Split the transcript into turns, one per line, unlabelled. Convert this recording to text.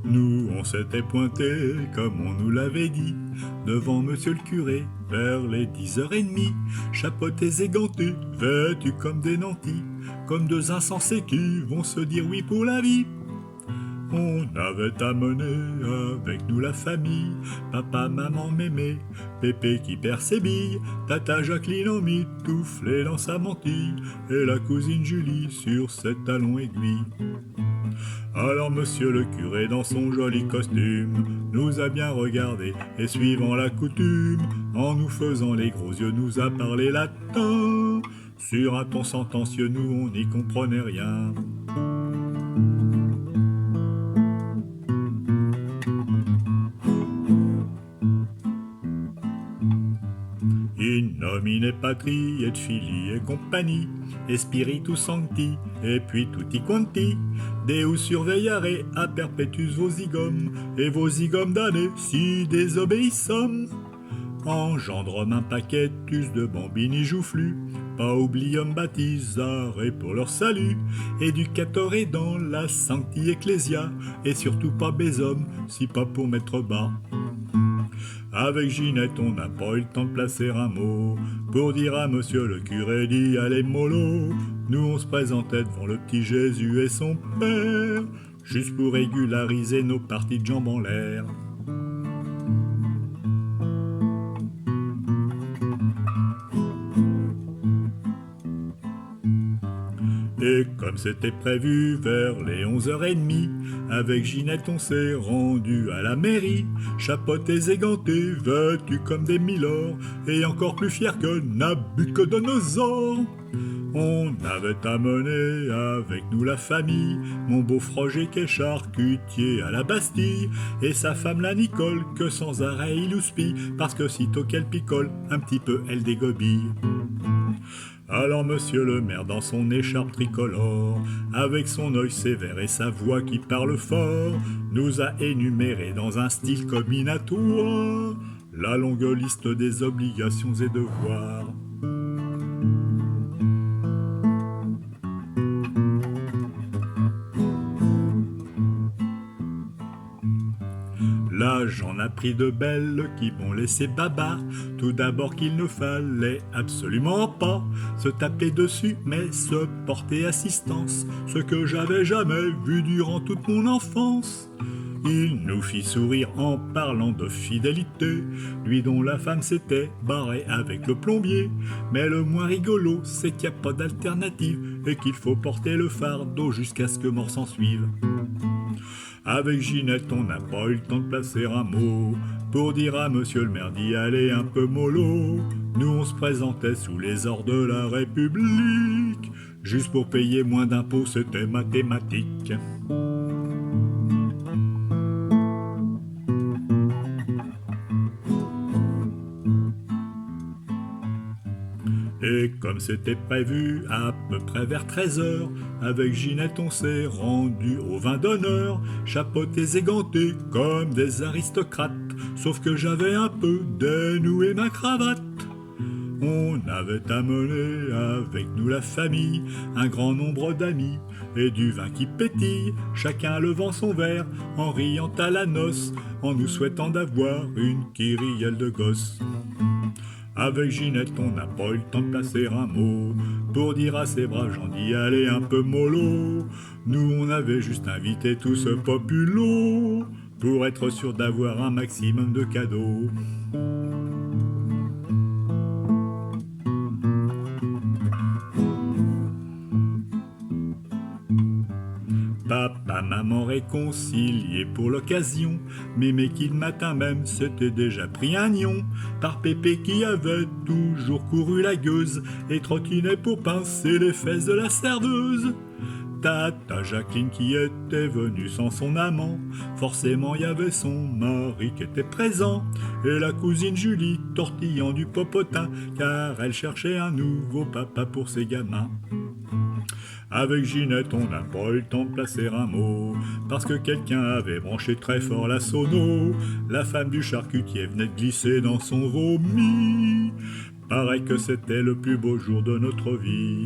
Nous, on s'était pointé, comme on nous l'avait dit, devant monsieur le curé, vers les 10h30, chapeautés et gantés, vêtus comme des nantis, comme deux insensés qui vont se dire oui pour la vie. On avait amené avec nous la famille, papa, maman, mémé, pépé qui perd ses billes, tata Jacqueline en mitouflée dans sa mantille, et la cousine Julie sur ses talons aiguilles. Alors monsieur le curé dans son joli costume nous a bien regardé et suivant la coutume, en nous faisant les gros yeux nous a parlé latin. Sur un ton sentencieux nous on n'y comprenait rien. In nomine Patri et Filii et compagnie, et Spiritus Sancti, et puis tutti quanti, Deus surveillare a perpetuus vos zygom, et vos zygom d'années si désobéissons. Engendrem un paquetus de bambini joufflus, pas oublium baptisare pour leur salut, éducatore dans la sancti ecclesia, et surtout pas bésum, si pas pour mettre bas. Avec Ginette, on n'a pas eu le temps de placer un mot pour dire à monsieur le curé d'y aller mollo. Nous, on se présentait devant le petit Jésus et son père, juste pour régulariser nos parties de jambes en l'air. Et comme c'était prévu, vers les 11h30, avec Ginette on s'est rendu à la mairie, chapeautés et gantés, vêtus comme des milords, et encore plus fiers que Nabucodonosor. On avait amené avec nous la famille, mon beau Froger qui est charcutier à la Bastille, et sa femme la Nicole que sans arrêt il houspille, parce que sitôt qu'elle picole, un petit peu elle dégobille. Alors monsieur le maire dans son écharpe tricolore, avec son œil sévère et sa voix qui parle fort, nous a énuméré dans un style combinatoire la longue liste des obligations et devoirs. Là j'en a pris de belles qui m'ont laissé baba. Tout d'abord qu'il ne fallait absolument pas se taper dessus mais se porter assistance, ce que j'avais jamais vu durant toute mon enfance. Il nous fit sourire en parlant de fidélité, lui dont la femme s'était barrée avec le plombier. Mais le moins rigolo, c'est qu'il n'y a pas d'alternative et qu'il faut porter le fardeau jusqu'à ce que mort s'en suive. Avec Ginette, on n'a pas eu le temps de placer un mot pour dire à monsieur le maire d'y aller un peu mollo. Nous, on se présentait sous les ordres de la République, juste pour payer moins d'impôts, c'était mathématique. Et comme c'était prévu, à peu près vers 13h, avec Ginette on s'est rendu au vin d'honneur, chapeautés et gantés comme des aristocrates, sauf que j'avais un peu dénoué ma cravate. On avait amené avec nous la famille, un grand nombre d'amis, et du vin qui pétille, chacun levant son verre, en riant à la noce, en nous souhaitant d'avoir une kyrielle de gosses. Avec Ginette, on n'a pas eu le temps de placer un mot pour dire à ces braves gens d'y aller un peu mollo. Nous, on avait juste invité tout ce populo pour être sûr d'avoir un maximum de cadeaux. Papa, maman réconciliés pour l'occasion, mémé qui le matin même s'était déjà pris un nion, par Pépé qui avait toujours couru la gueuse et trottinait pour pincer les fesses de la serveuse. Tata Jacqueline qui était venue sans son amant, forcément y avait son mari qui était présent, et la cousine Julie tortillant du popotin, car elle cherchait un nouveau papa pour ses gamins. Avec Ginette, on n'a pas eu le temps de placer un mot, parce que quelqu'un avait branché très fort la sono. La femme du charcutier venait de glisser dans son vomi. Paraît que c'était le plus beau jour de notre vie.